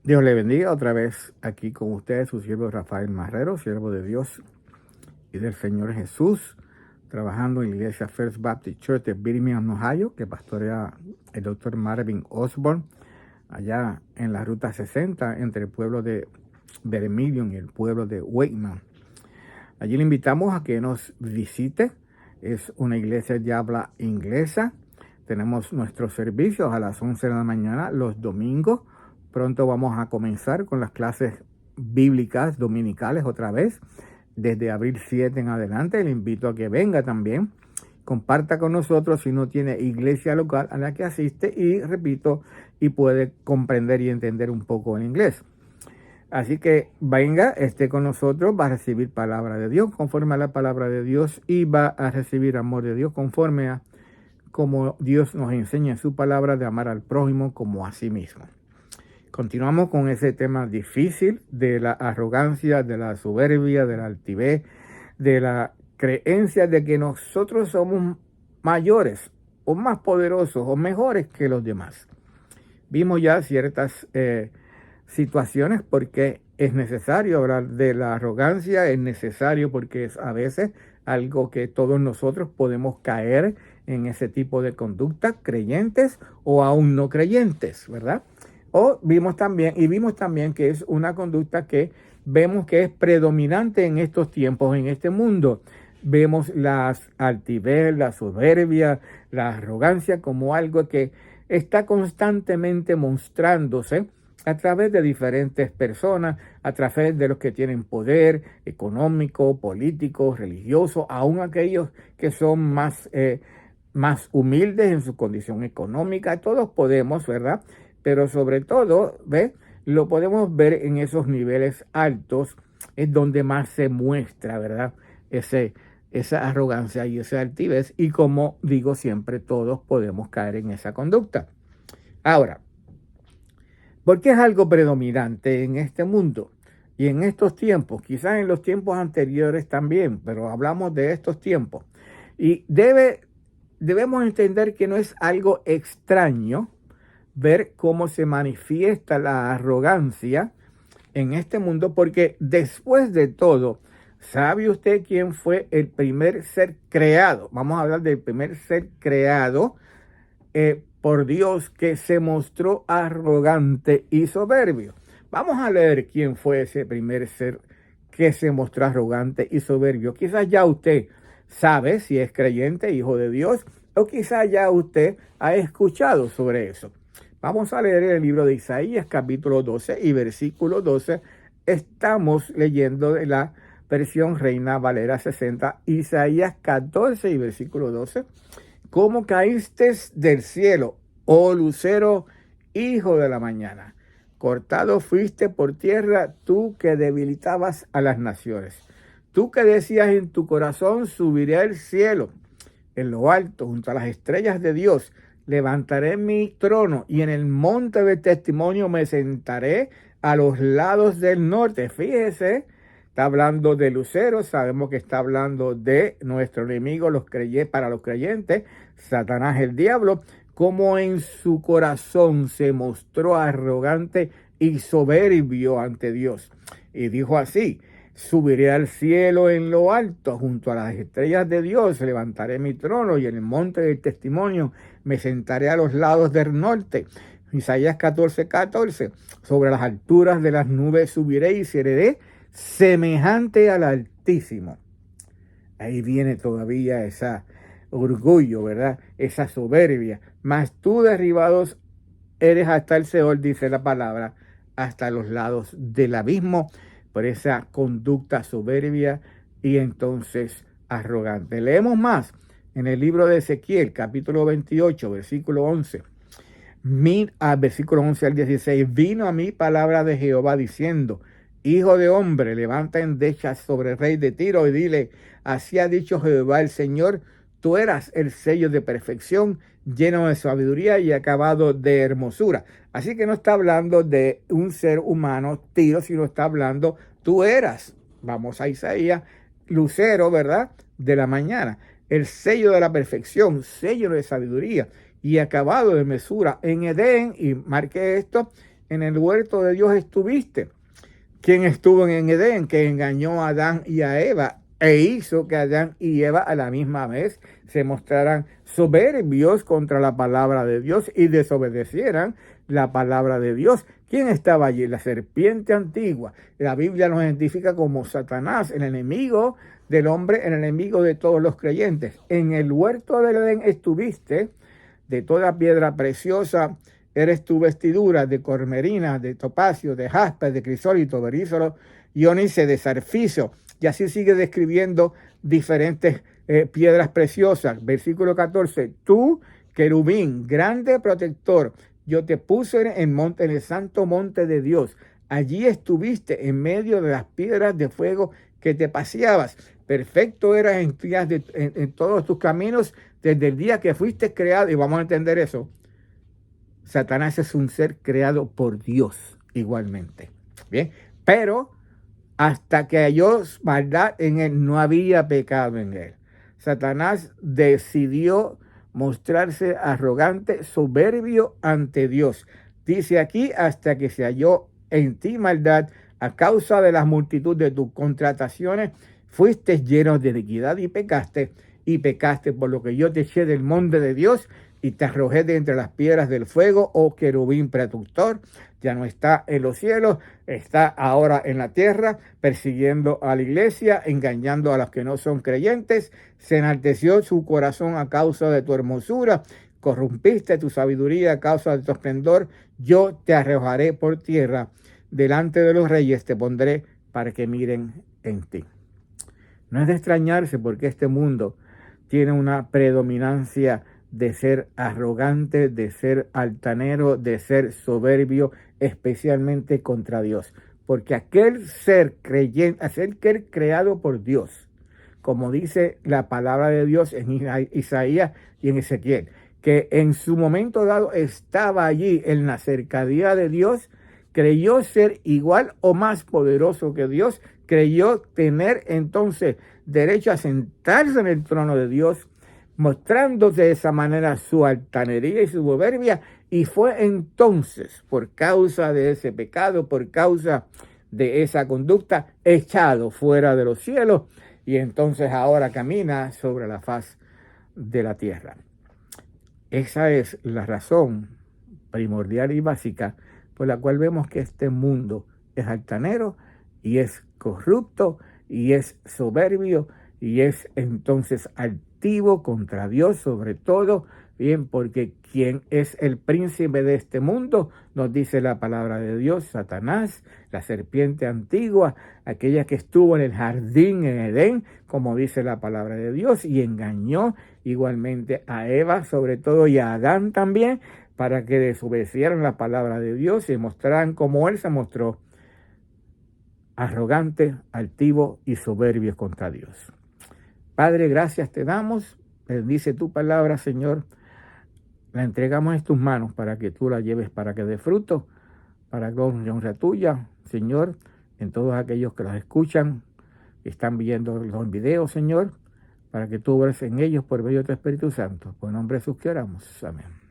Dios le bendiga otra vez aquí con ustedes, su siervo Rafael Marrero, siervo de Dios y del Señor Jesús, trabajando en la iglesia First Baptist Church de Birmingham, Ohio, que pastorea el doctor Marvin Osborne, allá en la ruta 60, entre el pueblo de Vermilion y el pueblo de Wakeman. Allí le invitamos a que nos visite. Es una iglesia de habla inglesa. Tenemos nuestros servicios a las 11 de la mañana los domingos. Pronto vamos a comenzar con las clases bíblicas dominicales otra vez, desde abril 7 en adelante. Le invito a que venga también, comparta con nosotros si no tiene iglesia local a la que asiste y, repito, y puede comprender y entender un poco el inglés. Así que venga, esté con nosotros, va a recibir palabra de Dios conforme a la palabra de Dios y va a recibir amor de Dios conforme a como Dios nos enseña en su palabra de amar al prójimo como a sí mismo. Continuamos con ese tema difícil de la arrogancia, de la soberbia, de la altivez, de la creencia de que nosotros somos mayores o más poderosos o mejores que los demás. Vimos ya ciertas situaciones porque es necesario hablar de la arrogancia, es necesario porque es a veces algo que todos nosotros podemos caer en ese tipo de conducta, creyentes o aún no creyentes, ¿verdad? Vimos también que es una conducta que vemos que es predominante en estos tiempos, en este mundo. Vemos la altivez, la soberbia, la arrogancia como algo que está constantemente mostrándose a través de diferentes personas, a través de los que tienen poder económico, político, religioso, aún aquellos que son más humildes en su condición económica. Todos podemos, ¿verdad? Pero sobre todo, ¿ve? Lo podemos ver en esos niveles altos, es donde más se muestra, ¿verdad? Esa arrogancia y esa altivez, y como digo siempre, todos podemos caer en esa conducta. Ahora, ¿por qué es algo predominante en este mundo y en estos tiempos? Quizás en los tiempos anteriores también, pero hablamos de estos tiempos. Y debemos entender que no es algo extraño ver cómo se manifiesta la arrogancia en este mundo, porque después de todo, ¿sabe usted quién fue el primer ser creado? Vamos a hablar del primer ser creado por Dios que se mostró arrogante y soberbio. Vamos a leer quién fue ese primer ser que se mostró arrogante y soberbio. Quizás ya usted sabe si es creyente, hijo de Dios, o quizás ya usted ha escuchado sobre eso. Vamos a leer el libro de Isaías, capítulo 12 y versículo 12. Estamos leyendo de la versión Reina Valera 60, Isaías 14 y versículo 12. ¿Cómo caíste del cielo, oh lucero, hijo de la mañana? Cortado fuiste por tierra, tú que debilitabas a las naciones. Tú que decías en tu corazón, subiré al cielo, en lo alto, junto a las estrellas de Dios. Levantaré mi trono y en el monte del testimonio me sentaré a los lados del norte. Fíjese, está hablando de luceros, sabemos que está hablando de nuestro enemigo, para los creyentes, Satanás el diablo, como en su corazón se mostró arrogante y soberbio ante Dios. Y dijo así: subiré al cielo en lo alto, junto a las estrellas de Dios, levantaré mi trono y en el monte del testimonio me sentaré a los lados del norte. Isaías 14:14, sobre las alturas de las nubes subiré y seré semejante al Altísimo. Ahí viene todavía ese orgullo, ¿verdad? Esa soberbia. Mas tú derribados eres hasta el Seol, dice la palabra, hasta los lados del abismo, por esa conducta soberbia y entonces arrogante. Leemos más en el libro de Ezequiel, capítulo 28, versículo 11. Versículo 11 al 16. Vino a mí palabra de Jehová diciendo: hijo de hombre, levanta endechas sobre el rey de Tiro y dile: así ha dicho Jehová el Señor, tú eras el sello de perfección, lleno de sabiduría y acabado de hermosura. Así que no está hablando de un ser humano, Tiro, sino está hablando, tú eras, vamos a Isaías, lucero, ¿verdad?, de la mañana, el sello de la perfección, sello de sabiduría y acabado de mesura en Edén, y marque esto, en el huerto de Dios estuviste? ¿Quién estuvo en Edén, que engañó a Adán y a Eva e hizo que Adán y Eva a la misma vez se mostraran soberbios contra la palabra de Dios y desobedecieran la palabra de Dios? ¿Quién estaba allí? La serpiente antigua. La Biblia nos identifica como Satanás, el enemigo del hombre, el enemigo de todos los creyentes. En el huerto del Edén estuviste, de toda piedra preciosa eres tu vestidura, de cormerina, de topacio, de jaspe, de crisólito, berízolo, ionice, de sarficio. Y así sigue describiendo diferentes piedras preciosas. Versículo 14, tú, querubín, grande protector, yo te puse en el santo monte de Dios. Allí estuviste en medio de las piedras de fuego que te paseabas. Perfecto eras en todos tus caminos desde el día que fuiste creado. Y vamos a entender eso. Satanás es un ser creado por Dios igualmente. Bien, pero hasta que halló maldad en él, no había pecado en él. Satanás decidió mostrarse arrogante, soberbio ante Dios. Dice aquí, hasta que se halló en ti maldad, a causa de la multitud de tus contrataciones, fuiste lleno de iniquidad y pecaste, por lo que yo te eché del monte de Dios y te arrojé de entre las piedras del fuego, oh querubín protector. Ya no está en los cielos, está ahora en la tierra, persiguiendo a la iglesia, engañando a los que no son creyentes. Se enalteció su corazón a causa de tu hermosura, corrompiste tu sabiduría a causa de tu esplendor. Yo te arrojaré por tierra, delante de los reyes te pondré para que miren en ti. No es de extrañarse porque este mundo tiene una predominancia de ser arrogante, de ser altanero, de ser soberbio, especialmente contra Dios. Porque aquel ser creyente, aquel ser creado por Dios, como dice la palabra de Dios en Isaías y en Ezequiel, que en su momento dado estaba allí en la cercanía de Dios, creyó ser igual o más poderoso que Dios, creyó tener entonces derecho a sentarse en el trono de Dios, mostrándose de esa manera su altanería y su soberbia, y fue entonces, por causa de ese pecado, por causa de esa conducta, echado fuera de los cielos, y entonces ahora camina sobre la faz de la tierra. Esa es la razón primordial y básica por la cual vemos que este mundo es altanero y es corrupto y es soberbio y es entonces altivo contra Dios sobre todo, bien, porque quien es el príncipe de este mundo, nos dice la palabra de Dios, Satanás, la serpiente antigua, aquella que estuvo en el jardín en Edén, como dice la palabra de Dios, y engañó igualmente a Eva sobre todo y a Adán también, para que desobedecieran la palabra de Dios y mostraran como él se mostró, arrogante, altivo y soberbio contra Dios. Padre, gracias te damos, bendice tu palabra, Señor, la entregamos en tus manos para que tú la lleves para que dé fruto, para gloria y honra tuya, Señor, en todos aquellos que los escuchan, que están viendo los videos, Señor, para que tú obres en ellos por medio de tu Espíritu Santo. Por nombre de Jesús que oramos. Amén.